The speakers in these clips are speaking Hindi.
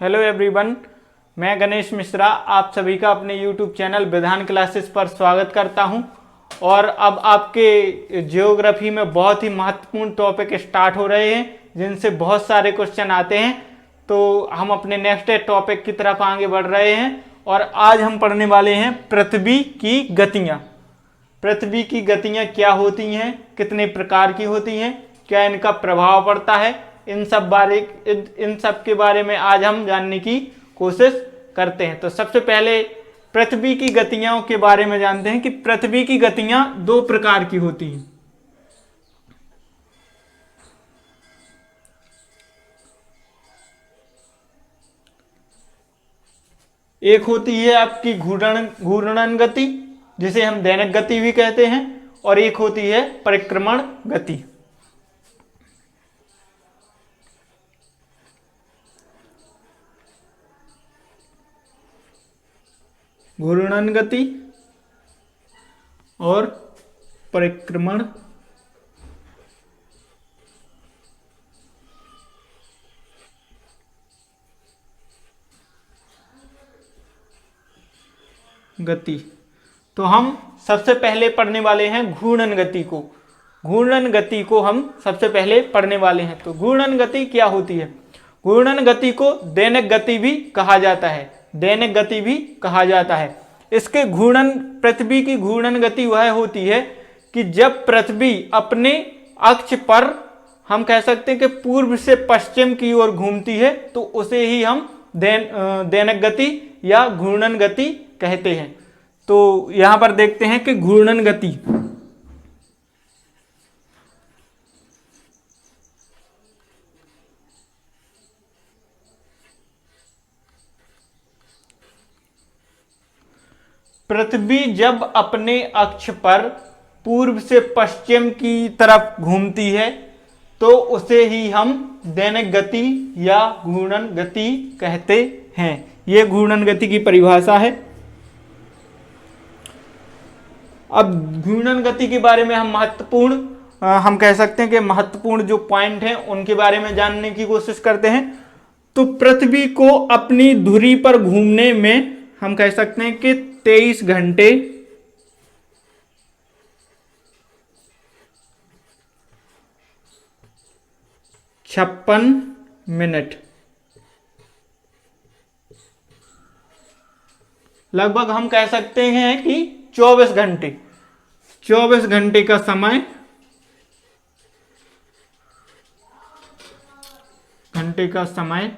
हेलो एवरीवन, मैं गणेश मिश्रा आप सभी का अपने यूट्यूब चैनल विधान क्लासेस पर स्वागत करता हूं। और अब आपके ज्योग्राफी में बहुत ही महत्वपूर्ण टॉपिक स्टार्ट हो रहे हैं जिनसे बहुत सारे क्वेश्चन आते हैं। तो हम अपने नेक्स्ट टॉपिक की तरफ आगे बढ़ रहे हैं और आज हम पढ़ने वाले हैं पृथ्वी की गतियाँ। पृथ्वी की गतियाँ क्या होती हैं, कितने प्रकार की होती हैं, क्या इनका प्रभाव पड़ता है, इन सब के बारे में आज हम जानने की कोशिश करते हैं। तो सबसे पहले पृथ्वी की गतियों के बारे में जानते हैं कि पृथ्वी की गतियां दो प्रकार की होती हैं। एक होती है आपकी घूर्णन गति, जिसे हम दैनिक गति भी कहते हैं, और एक होती है परिक्रमण गति। घूर्णन गति और परिक्रमण गति। तो हम सबसे पहले पढ़ने वाले हैं घूर्णन गति को। घूर्णन गति को हम सबसे पहले पढ़ने वाले हैं। तो घूर्णन गति क्या होती है? घूर्णन गति को दैनिक गति भी कहा जाता है, दैनिक गति भी कहा जाता है। इसके पृथ्वी की घूर्णन गति वह होती है कि जब पृथ्वी अपने अक्ष पर, हम कह सकते हैं कि पूर्व से पश्चिम की ओर घूमती है, तो उसे ही हम दैनिक गति या घूर्णन गति कहते हैं। तो यहां पर देखते हैं कि घूर्णन गति पृथ्वी जब अपने अक्ष पर पूर्व से पश्चिम की तरफ घूमती है तो उसे ही हम दैनिक गति या घूर्णन गति कहते हैं। यह घूर्णन गति की परिभाषा है। अब घूर्णन गति के बारे में हम कह सकते हैं कि महत्वपूर्ण जो पॉइंट हैं उनके बारे में जानने की कोशिश करते हैं। तो पृथ्वी को अपनी धुरी पर घूमने में हम कह सकते हैं कि 23 घंटे 56 मिनट, लगभग हम कह सकते हैं कि 24 घंटे का समय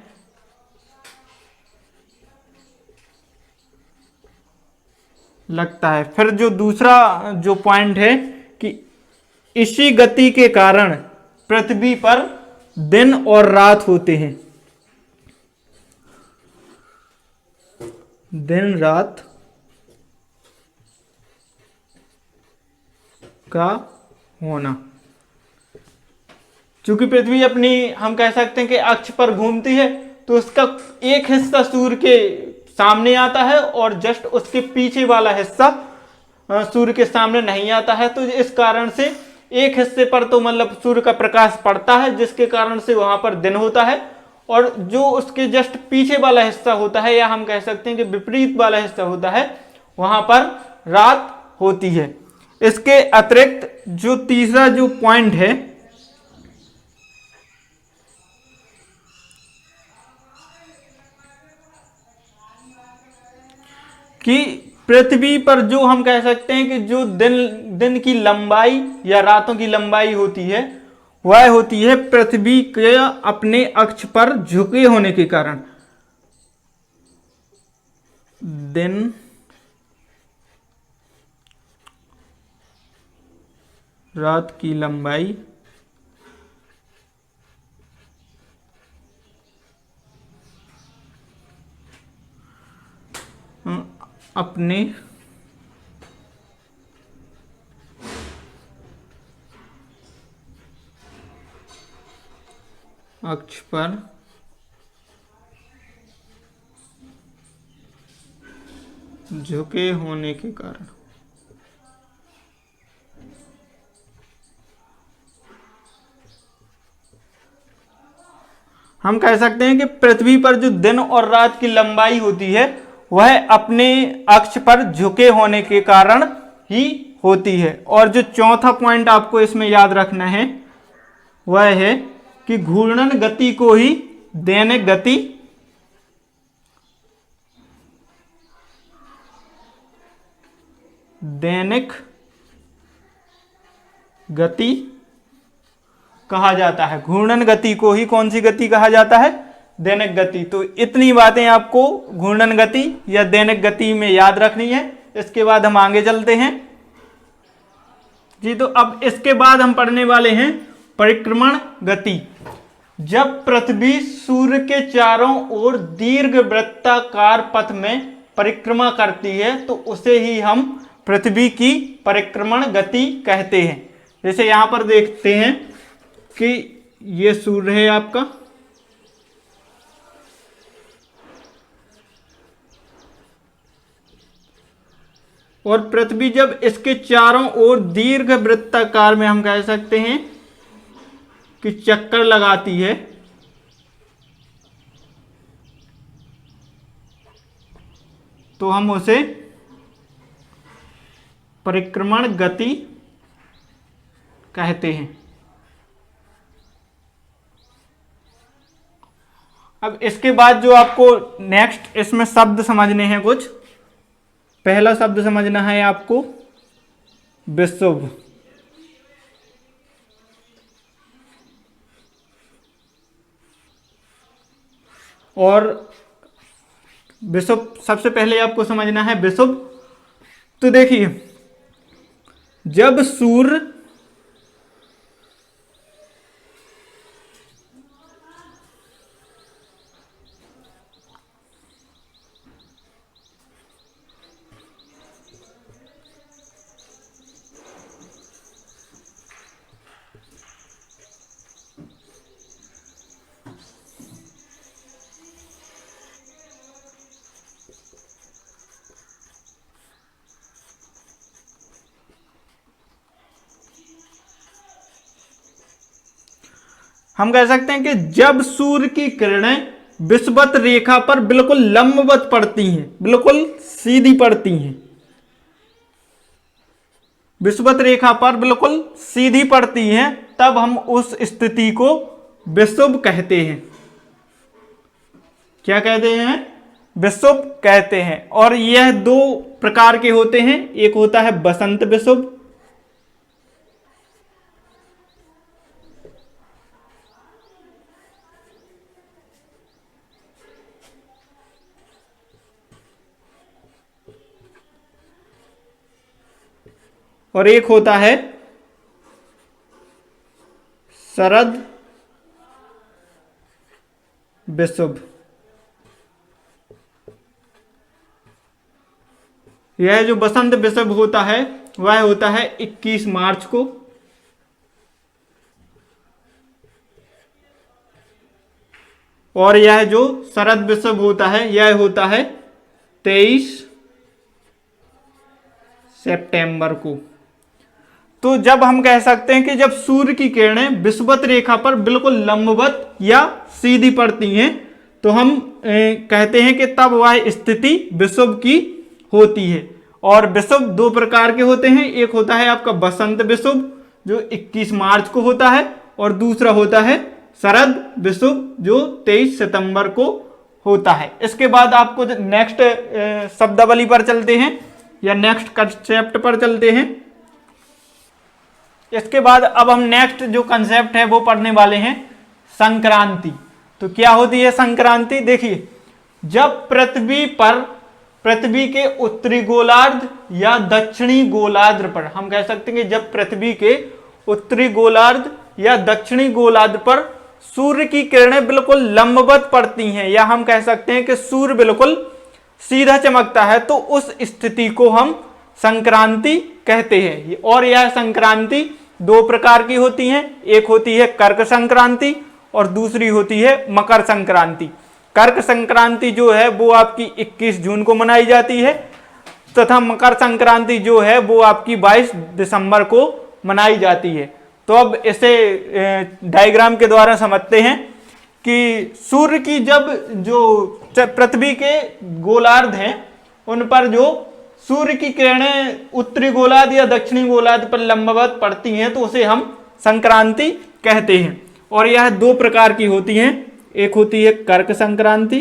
लगता है। फिर जो दूसरा जो पॉइंट है कि इसी गति के कारण पृथ्वी पर दिन और रात होते हैं, दिन रात का होना। चूंकि पृथ्वी अपनी, हम कह सकते हैं कि अक्ष पर घूमती है, तो उसका एक हिस्सा सूर्य के सामने आता है और जस्ट उसके पीछे वाला हिस्सा सूर्य के सामने नहीं आता है। तो इस कारण से एक हिस्से पर तो मतलब सूर्य का प्रकाश पड़ता है, जिसके कारण से वहां पर दिन होता है, और जो उसके जस्ट पीछे वाला हिस्सा होता है, या हम कह सकते हैं कि विपरीत वाला हिस्सा होता है, वहां पर रात होती है। इसके अतिरिक्त जो तीसरा जो पॉइंट है कि पृथ्वी पर जो हम कह सकते हैं कि जो दिन की लंबाई या रातों की लंबाई होती है, वह होती है पृथ्वी के अपने अक्ष पर झुके होने के कारण। दिन रात की लंबाई अपने अक्ष पर झुके होने के कारण। हम कह सकते हैं कि पृथ्वी पर जो दिन और रात की लंबाई होती है वह अपने अक्ष पर झुके होने के कारण ही होती है। और जो चौथा पॉइंट आपको इसमें याद रखना है वह है कि घूर्णन गति को ही दैनिक गति कहा जाता है। घूर्णन गति को ही कौन सी गति कहा जाता है? दैनिक गति। तो इतनी बातें आपको घूर्णन गति या दैनिक गति में याद रखनी है। इसके बाद हम आगे चलते हैं जी। तो अब इसके बाद हम पढ़ने वाले हैं परिक्रमण गति। जब पृथ्वी सूर्य के चारों ओर दीर्घ वृत्ताकार पथ में परिक्रमा करती है तो उसे ही हम पृथ्वी की परिक्रमण गति कहते हैं। जैसे यहां पर देखते हैं कि ये सूर्य है आपका, और पृथ्वी जब इसके चारों ओर दीर्घ वृत्ताकार में हम कह सकते हैं कि चक्कर लगाती है तो हम उसे परिक्रमण गति कहते हैं। अब इसके बाद जो आपको नेक्स्ट इसमें शब्द समझने हैं कुछ। पहला शब्द समझना है आपको विषुव। और विषुव सबसे पहले आपको समझना है विषुव। तो देखिए, जब सूर्य हम कह सकते हैं कि जब सूर्य की किरणें विषुवत रेखा पर बिल्कुल लंबवत पड़ती हैं, बिल्कुल सीधी पड़ती हैं, विषुवत रेखा पर बिल्कुल सीधी पड़ती हैं, तब हम उस स्थिति को विषुव कहते हैं। क्या कहते हैं? विषुव कहते हैं। और यह दो प्रकार के होते हैं। एक होता है बसंत विषुव, और एक होता है शरद विषुव। यह जो बसंत विषुव होता है वह होता है 21 मार्च को, और यह जो शरद विषुव होता है यह होता है 23 सितंबर को। तो जब हम कह सकते हैं कि जब सूर्य की किरणें विषुवत रेखा पर बिल्कुल लंबवत या सीधी पड़ती हैं तो हम कहते हैं कि तब वह स्थिति विषुव की होती है। और विषुव दो प्रकार के होते हैं। एक होता है आपका बसंत विषुव जो 21 मार्च को होता है, और दूसरा होता है शरद विषुव जो 23 सितंबर को होता है। इसके बाद आपको नेक्स्ट शब्दावली पर चलते हैं या नेक्स्ट कंसेप्ट पर चलते हैं। इसके बाद अब हम नेक्स्ट जो कंसेप्ट है वो पढ़ने वाले हैं संक्रांति। तो क्या होती है संक्रांति? देखिए, जब पृथ्वी के उत्तरी गोलार्ध या दक्षिणी गोलार्ध पर, हम कह सकते हैं कि जब पृथ्वी के उत्तरी गोलार्ध या दक्षिणी गोलार्ध पर सूर्य की किरणें बिल्कुल लंबवत पड़ती हैं, या हम कह सकते हैं कि सूर्य बिल्कुल सीधा चमकता है, तो उस स्थिति को हम संक्रांति कहते हैं। और यह संक्रांति दो प्रकार की होती हैं। एक होती है कर्क संक्रांति और दूसरी होती है मकर संक्रांति। कर्क संक्रांति जो है वो आपकी 21 जून को मनाई जाती है, तथा मकर संक्रांति जो है वो आपकी 22 दिसंबर को मनाई जाती है। तो अब इसे डायग्राम के द्वारा समझते हैं कि सूर्य की जब जो पृथ्वी के गोलार्ध हैं उन पर जो सूर्य की किरणें उत्तरी गोलार्ध या दक्षिणी गोलार्ध पर लंबवत पड़ती हैं तो उसे हम संक्रांति कहते हैं। और यह दो प्रकार की होती हैं, एक होती है कर्क संक्रांति,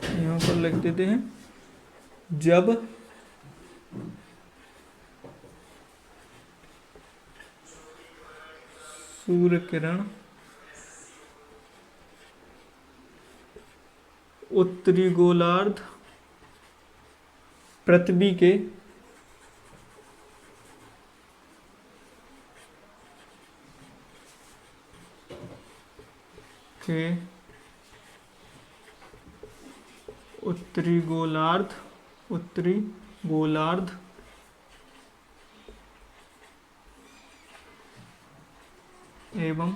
यहां पर लिख देते हैं, जब सूर्य किरण उत्तरी गोलार्ध पृथ्वी के उत्तरी गोलार्ध एवं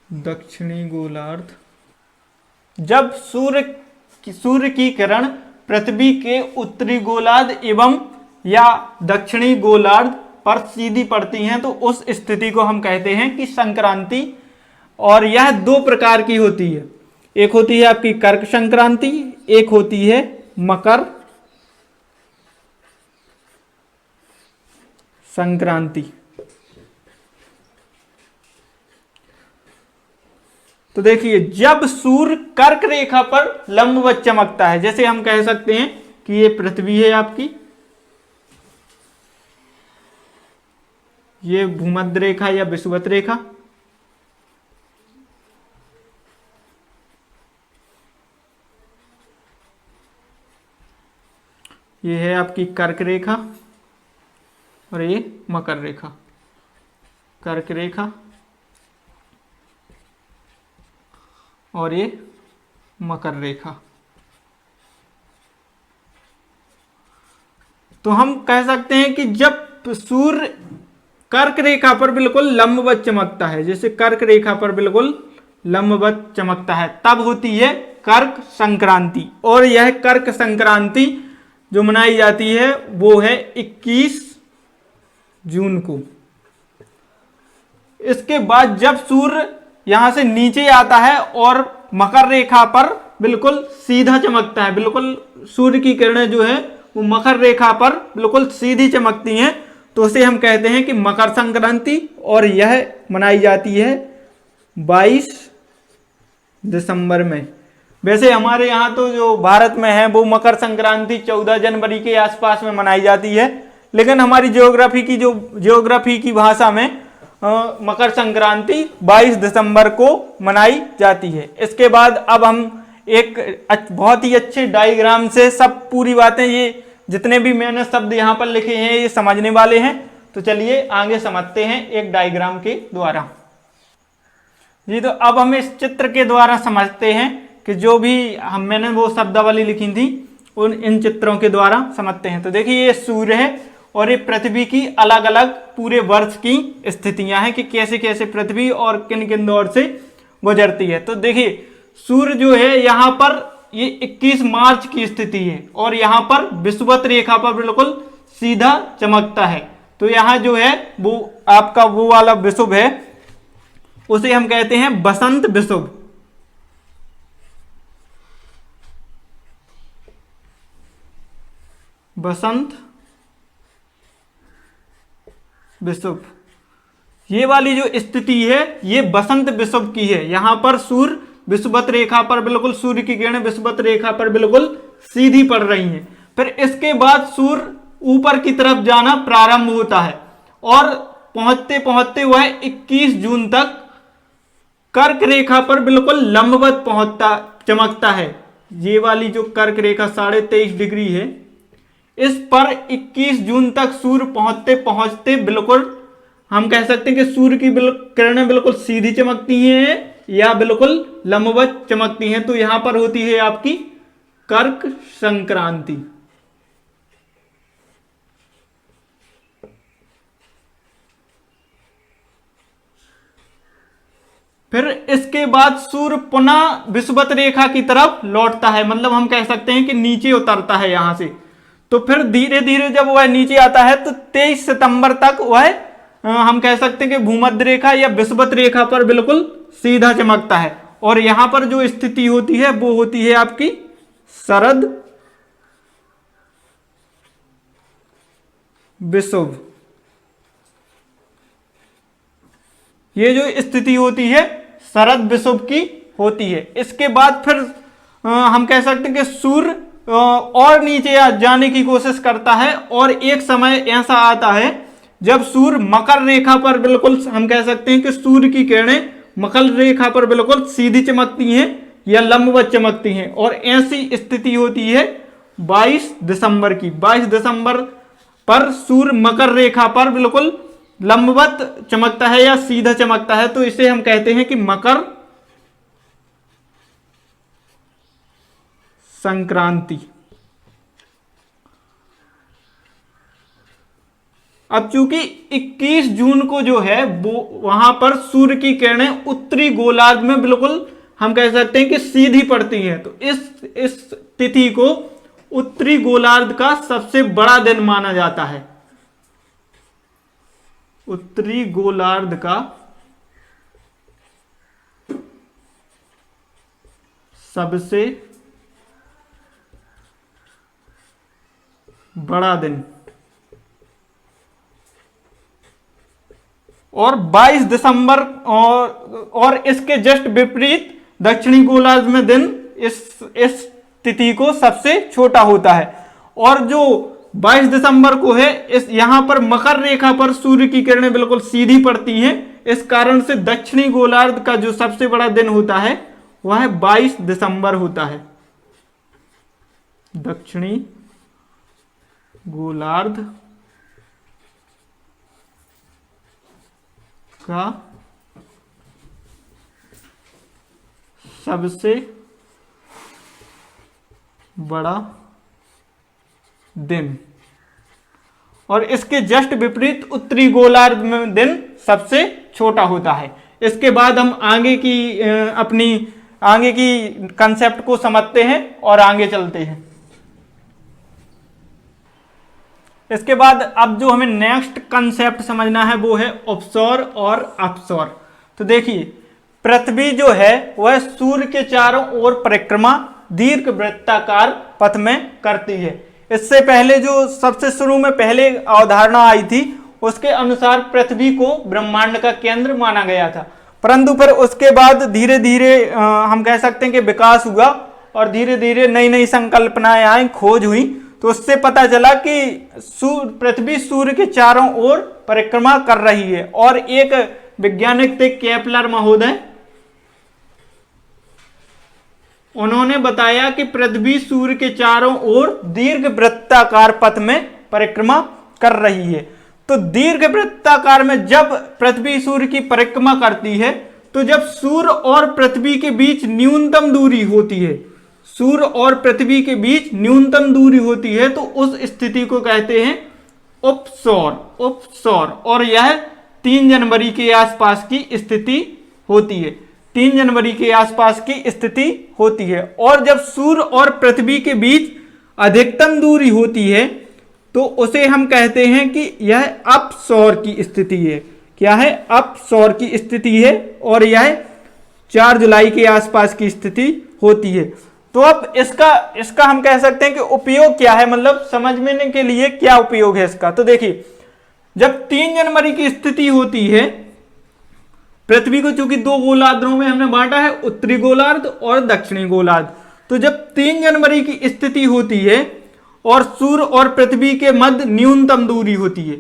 दक्षिणी गोलार्ध, जब सूर्य की किरण पृथ्वी के उत्तरी गोलार्ध एवं या दक्षिणी गोलार्ध पर सीधी पड़ती हैं तो उस स्थिति को हम कहते हैं कि संक्रांति। और यह दो प्रकार की होती है, एक होती है आपकी कर्क संक्रांति, एक होती है मकर संक्रांति। तो देखिए, जब सूर्य कर्क रेखा पर लंबवत चमकता है, जैसे हम कह सकते हैं कि ये पृथ्वी है आपकी, ये भूमध्य रेखा या विषुवत रेखा, ये है आपकी कर्क रेखा और ये मकर रेखा, कर्क रेखा और ये मकर रेखा। तो हम कह सकते हैं कि जब सूर्य कर्क रेखा पर बिल्कुल लंबवत चमकता है, जैसे कर्क रेखा पर बिल्कुल लंबवत चमकता है, तब होती है कर्क संक्रांति। और यह कर्क संक्रांति जो मनाई जाती है वो है 21 जून को। इसके बाद जब सूर्य यहां से नीचे आता है और मकर रेखा पर बिल्कुल सीधा चमकता है, बिल्कुल सूर्य की किरणें जो है वो मकर रेखा पर बिल्कुल सीधी चमकती हैं, तो उसे हम कहते हैं कि मकर संक्रांति। और यह मनाई जाती है 22 दिसंबर में। वैसे हमारे यहाँ तो जो भारत में है वो मकर संक्रांति 14 जनवरी के आसपास में मनाई जाती है, लेकिन हमारी ज्योग्राफी की भाषा में मकर संक्रांति 22 दिसंबर को मनाई जाती है। इसके बाद अब हम एक बहुत ही अच्छे डायग्राम से सब पूरी बातें, ये जितने भी मैंने शब्द यहाँ पर लिखे हैं ये समझने वाले हैं। तो चलिए आगे समझते हैं एक डायग्राम के द्वारा। जी, तो अब हम इस चित्र के द्वारा समझते हैं कि जो भी मैंने वो शब्दावली लिखी थी उन इन चित्रों के द्वारा समझते हैं। तो देखिए, ये सूर्य है और ये पृथ्वी की अलग अलग पूरे वर्ष की स्थितियां हैं कि कैसे कैसे पृथ्वी और किन किन दौर से गुजरती है। तो देखिए, सूर्य जो है यहाँ पर ये 21 मार्च की स्थिति है और यहाँ पर विषुवत रेखा पर बिल्कुल सीधा चमकता है। तो यहाँ जो है वो आपका वो वाला विषुव है, उसे हम कहते हैं बसंत विषुव। बसंत विषुव, ये वाली जो स्थिति है ये बसंत विषुव की है। यहां पर सूर्य विषुवत रेखा पर बिल्कुल, सूर्य की किरणें विषुवत रेखा पर बिल्कुल सीधी पड़ रही हैं। फिर इसके बाद सूर्य ऊपर की तरफ जाना प्रारंभ होता है और पहुंचते पहुंचते वह 21 जून तक कर्क रेखा पर बिल्कुल लंबवत चमकता है। ये वाली जो कर्क रेखा 23.5 डिग्री है, इस पर 21 जून तक सूर्य पहुंचते पहुंचते बिल्कुल हम कह सकते हैं कि सूर्य की किरणें बिल्कुल सीधी चमकती हैं या बिल्कुल लंबवत चमकती हैं। तो यहां पर होती है आपकी कर्क संक्रांति। फिर इसके बाद सूर्य पुनः विषुवत रेखा की तरफ लौटता है, मतलब हम कह सकते हैं कि नीचे उतरता है यहां से। तो फिर धीरे धीरे जब वह नीचे आता है तो 23 सितंबर तक वह हम कह सकते हैं कि भूमध्य रेखा या विषुवत रेखा पर बिल्कुल सीधा चमकता है। और यहां पर जो स्थिति होती है वो होती है आपकी शरद विषुव। ये जो स्थिति होती है शरद विषुव की होती है। इसके बाद फिर हम कह सकते हैं कि सूर्य और नीचे जाने की कोशिश करता है और एक समय ऐसा आता है जब सूर्य मकर रेखा पर बिल्कुल हम कह सकते हैं कि सूर्य की किरणें मकर रेखा पर बिल्कुल सीधी चमकती हैं या लंबवत चमकती हैं। और ऐसी स्थिति होती है 22 दिसंबर की। 22 दिसंबर पर सूर्य मकर रेखा पर बिल्कुल लंबवत चमकता है या सीधा चमकता है, तो इसे हम कहते हैं कि मकर संक्रांति। अब चूंकि 21 जून को जो है वो वहां पर सूर्य की किरणें उत्तरी गोलार्ध में बिल्कुल हम कह सकते हैं कि सीधी पड़ती हैं, तो इस तिथि को उत्तरी गोलार्ध का सबसे बड़ा दिन माना जाता है। उत्तरी गोलार्ध का सबसे बड़ा दिन। और 22 दिसंबर और इसके जस्ट विपरीत दक्षिणी गोलार्ध में दिन इस तिथि को सबसे छोटा होता है। और जो 22 दिसंबर को है इस यहां पर मकर रेखा पर सूर्य की किरणें बिल्कुल सीधी पड़ती हैं, इस कारण से दक्षिणी गोलार्ध का जो सबसे बड़ा दिन होता है वह 22 दिसंबर होता है। दक्षिणी गोलार्ध का सबसे बड़ा दिन। और इसके जस्ट विपरीत उत्तरी गोलार्ध में दिन सबसे छोटा होता है। इसके बाद हम अपनी आगे की कंसेप्ट को समझते हैं और आगे चलते हैं। इसके बाद अब जो हमें नेक्स्ट कंसेप्ट समझना है वो है ऑफशोर और ऑफशोर। तो देखिए, पृथ्वी जो है वह सूर्य के चारों ओर परिक्रमा दीर्घ वृत्ताकार पथ में करती है। इससे पहले जो सबसे शुरू में पहले अवधारणा आई थी उसके अनुसार पृथ्वी को ब्रह्मांड का केंद्र माना गया था, परंतु फिर उसके बाद धीरे धीरे हम कह सकते हैं कि विकास हुआ और धीरे धीरे नई नई संकल्पनाएं आई, खोज हुई। तो उससे पता चला कि पृथ्वी सूर्य के चारों ओर परिक्रमा कर रही है। और एक वैज्ञानिक थे केपलर महोदय, उन्होंने बताया कि पृथ्वी सूर्य के चारों ओर दीर्घ वृत्ताकार पथ में परिक्रमा कर रही है। तो दीर्घ वृत्ताकार में जब पृथ्वी सूर्य की परिक्रमा करती है तो जब सूर्य और पृथ्वी के बीच न्यूनतम दूरी होती है, सूर्य और पृथ्वी के बीच न्यूनतम दूरी होती है, तो उस स्थिति को कहते हैं उपसौर। उपसौर। और यह 3 जनवरी के आसपास की स्थिति होती है। 3 जनवरी के आसपास की स्थिति होती है। और जब सूर्य और पृथ्वी के बीच अधिकतम दूरी होती है तो उसे हम कहते हैं कि यह अपसौर की स्थिति है। क्या है? अपसौर की स्थिति है। और यह 4 जुलाई के आसपास की स्थिति होती है। तो अब इसका हम कह सकते हैं कि उपयोग क्या है, मतलब समझने के लिए क्या उपयोग है इसका। तो देखिए, जब 3 जनवरी की स्थिति होती है, पृथ्वी को चूंकि 2 गोलार्धों में हमने बांटा है, उत्तरी गोलार्ध और दक्षिणी गोलार्ध। तो जब 3 जनवरी की स्थिति होती है और सूर्य और पृथ्वी के मध्य न्यूनतम दूरी होती है,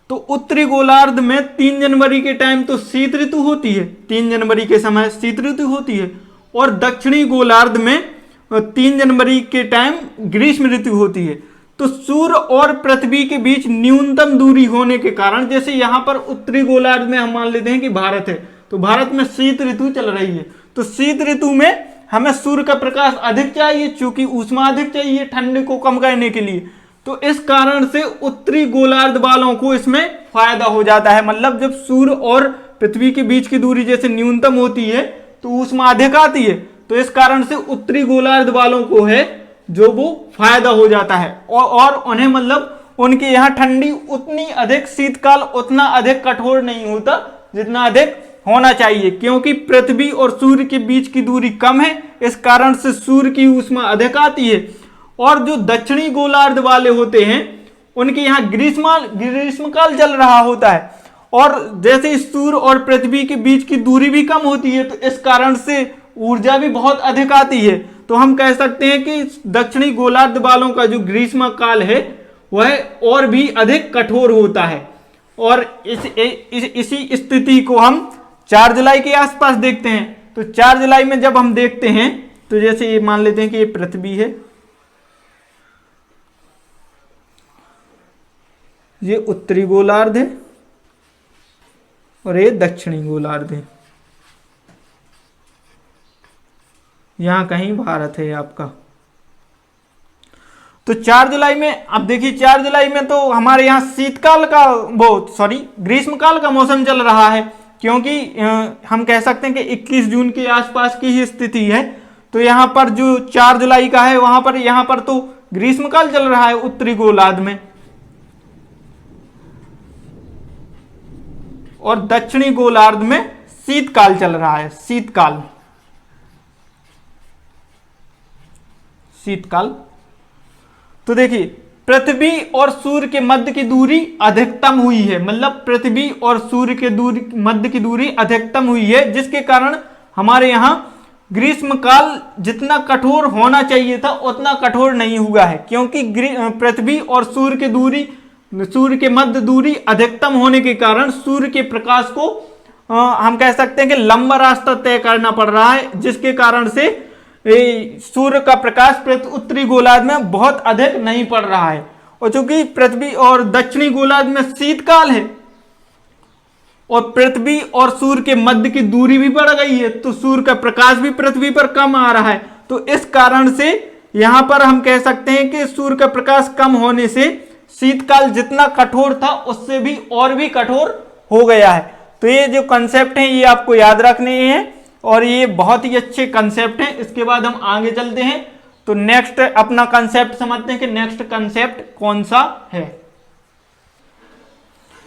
तो उत्तरी गोलार्ध में 3 जनवरी के टाइम तो शीत ऋतु होती है, 3 जनवरी के समय शीत ऋतु होती है। और दक्षिणी गोलार्ध में 3 जनवरी के टाइम ग्रीष्म ऋतु होती है। तो सूर्य और पृथ्वी के बीच न्यूनतम दूरी होने के कारण, जैसे यहां पर उत्तरी गोलार्ध में हम मान लेते हैं कि भारत है, तो भारत में शीत ऋतु चल रही है। तो शीत ऋतु में हमें सूर्य का प्रकाश अधिक चाहिए, चूंकि ऊष्मा अधिक चाहिए ठंड को कम करने के लिए। तो इस कारण से उत्तरी गोलार्ध वालों को इसमें फायदा हो जाता है। मतलब जब सूर्य और पृथ्वी के बीच की दूरी जैसे न्यूनतम होती है तो ऊष्मा अधिक आती है, तो इस कारण से उत्तरी गोलार्ध वालों को है जो वो फायदा हो जाता है और उन्हें मतलब उनके यहाँ ठंडी उतनी अधिक, शीतकाल उतना अधिक कठोर नहीं होता जितना अधिक होना चाहिए, क्योंकि पृथ्वी और सूर्य के बीच की दूरी कम है, इस कारण से सूर्य की ऊष्मा अधिक आती है। और जो दक्षिणी गोलार्ध वाले होते हैं उनके यहाँ ग्रीष्मकाल चल रहा होता है, और जैसे सूर्य और पृथ्वी के बीच की दूरी भी कम होती है तो इस कारण से ऊर्जा भी बहुत अधिक आती है। तो हम कह सकते हैं कि दक्षिणी गोलार्ध वालों का जो ग्रीष्मकाल है वह और भी अधिक कठोर होता है। और इसी स्थिति को हम 4 जुलाई के आसपास देखते हैं। तो 4 जुलाई में जब हम देखते हैं तो जैसे ये मान लेते हैं कि ये पृथ्वी है, ये उत्तरी गोलार्ध है और ये दक्षिणी गोलार्ध है, यहां कहीं भारत है आपका। तो 4 जुलाई में अब देखिए 4 जुलाई में तो हमारे यहाँ शीतकाल का ग्रीष्मकाल का मौसम चल रहा है, क्योंकि हम कह सकते हैं कि 21 जून के आसपास की ही स्थिति है। तो यहाँ पर जो 4 जुलाई का है वहां पर यहाँ पर तो ग्रीष्मकाल चल रहा है उत्तरी गोलार्ध में, और दक्षिणी गोलार्ध में शीतकाल चल रहा है। शीतकाल तो देखिए पृथ्वी और सूर्य के मध्य की दूरी अधिकतम हुई है, मतलब पृथ्वी और सूर्य के मध्य की दूरी अधिकतम हुई है, जिसके कारण हमारे यहाँ ग्रीष्मकाल जितना कठोर होना चाहिए था उतना कठोर नहीं हुआ है, क्योंकि पृथ्वी और सूर्य के मध्य दूरी अधिकतम होने के कारण सूर्य के प्रकाश को हम कह सकते हैं कि लंबा रास्ता तय करना पड़ रहा है, जिसके कारण से सूर्य का प्रकाश उत्तरी गोलार्ध में बहुत अधिक नहीं पड़ रहा है। और चूंकि पृथ्वी और दक्षिणी गोलार्ध में शीतकाल है और पृथ्वी और सूर्य के मध्य की दूरी भी बढ़ गई है, तो सूर्य का प्रकाश भी पृथ्वी पर कम आ रहा है। तो इस कारण से यहां पर हम कह सकते हैं कि सूर्य का प्रकाश कम होने से शीतकाल जितना कठोर था उससे भी और भी कठोर हो गया है। तो ये जो कंसेप्ट है ये आपको याद रखने हैं और ये बहुत ही अच्छे कंसेप्ट हैं। इसके बाद हम आगे चलते हैं तो नेक्स्ट अपना कंसेप्ट समझते हैं कि नेक्स्ट कंसेप्ट कौन सा है।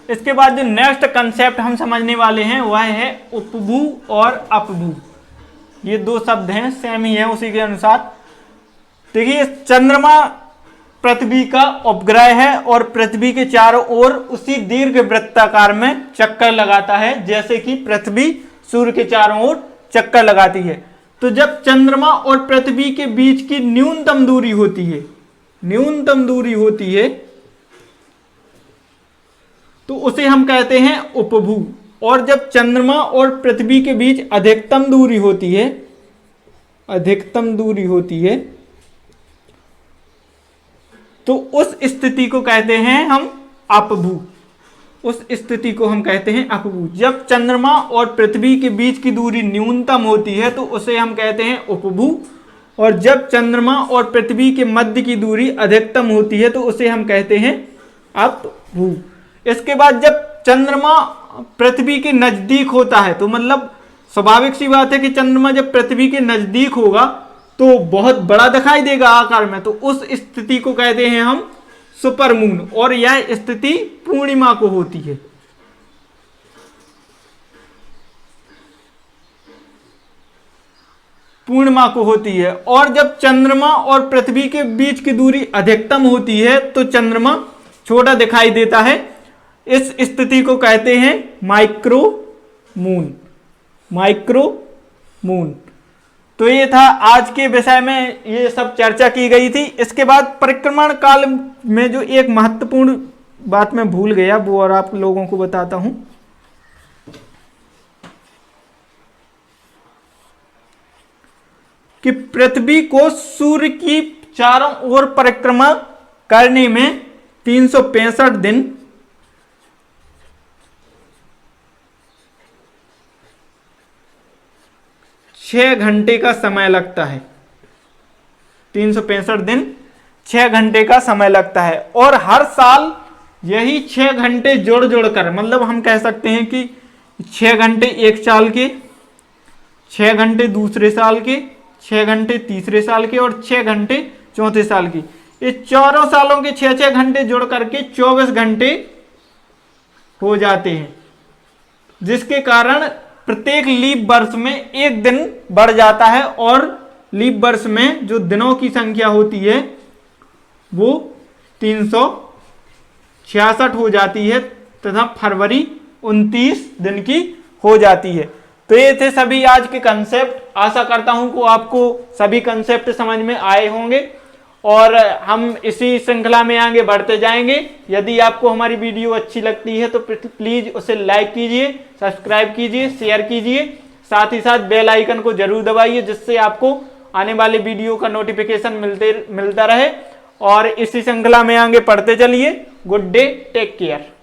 इसके बाद जो नेक्स्ट कंसेप्ट हम समझने वाले हैं वह है उपभू और अपभू। ये दो शब्द हैं, सेम ही है उसी के अनुसार। देखिए चंद्रमा पृथ्वी का उपग्रह है और पृथ्वी के चारों ओर उसी दीर्घ वृत्ताकार में चक्कर लगाता है, जैसे कि पृथ्वी सूर्य के चारों ओर चक्कर लगाती है। तो जब चंद्रमा और पृथ्वी के बीच की न्यूनतम दूरी होती है तो उसे हम कहते हैं उपभू। और जब चंद्रमा और पृथ्वी के बीच अधिकतम दूरी होती है तो उस स्थिति को कहते हैं हम अपभू। जब चंद्रमा और पृथ्वी के बीच की दूरी न्यूनतम होती है तो उसे हम कहते हैं उपभू, और जब चंद्रमा और पृथ्वी के मध्य की दूरी अधिकतम होती है तो उसे हम कहते हैं अपभू। इसके बाद जब चंद्रमा पृथ्वी के नजदीक होता है तो मतलब स्वाभाविक सी बात है कि चंद्रमा जब पृथ्वी के नजदीक होगा तो बहुत बड़ा दिखाई देगा आकार में, तो उस स्थिति को कहते हैं हम सुपरमून, और यह स्थिति पूर्णिमा को होती है। और जब चंद्रमा और पृथ्वी के बीच की दूरी अधिकतम होती है तो चंद्रमा छोटा दिखाई देता है। इस स्थिति को कहते हैं माइक्रो मून। तो ये था आज के विषय में, ये सब चर्चा की गई थी। इसके बाद परिक्रमण काल में जो एक महत्वपूर्ण बात मैं भूल गया वो और आप लोगों को बताता हूं कि पृथ्वी को सूर्य की चारों ओर परिक्रमा करने में 365 दिन 6 घंटे का समय लगता है। 365 दिन 6 घंटे का समय लगता है, और हर साल यही 6 घंटे जोड़ कर, मतलब हम कह सकते हैं कि 6 घंटे एक साल के, 6 घंटे दूसरे साल के, 6 घंटे तीसरे साल के और 6 घंटे चौथे साल की। ये चारों सालों के 6-6 घंटे जुड़ करके 24 घंटे हो जाते हैं, जिसके कारण प्रत्येक लीप वर्ष में एक दिन बढ़ जाता है और लीप वर्ष में जो दिनों की संख्या होती है वो 366 हो जाती है तथा फरवरी 29 दिन की हो जाती है। तो ये थे सभी आज के कंसेप्ट। आशा करता हूं कि आपको सभी कंसेप्ट समझ में आए होंगे और हम इसी श्रृंखला में आगे बढ़ते जाएंगे। यदि आपको हमारी वीडियो अच्छी लगती है तो प्लीज उसे लाइक कीजिए, सब्सक्राइब कीजिए, शेयर कीजिए, साथ ही साथ बेल आइकन को जरूर दबाइए, जिससे आपको आने वाले वीडियो का नोटिफिकेशन मिलता रहे। और इसी श्रृंखला में आगे पढ़ते चलिए। Good day, take care.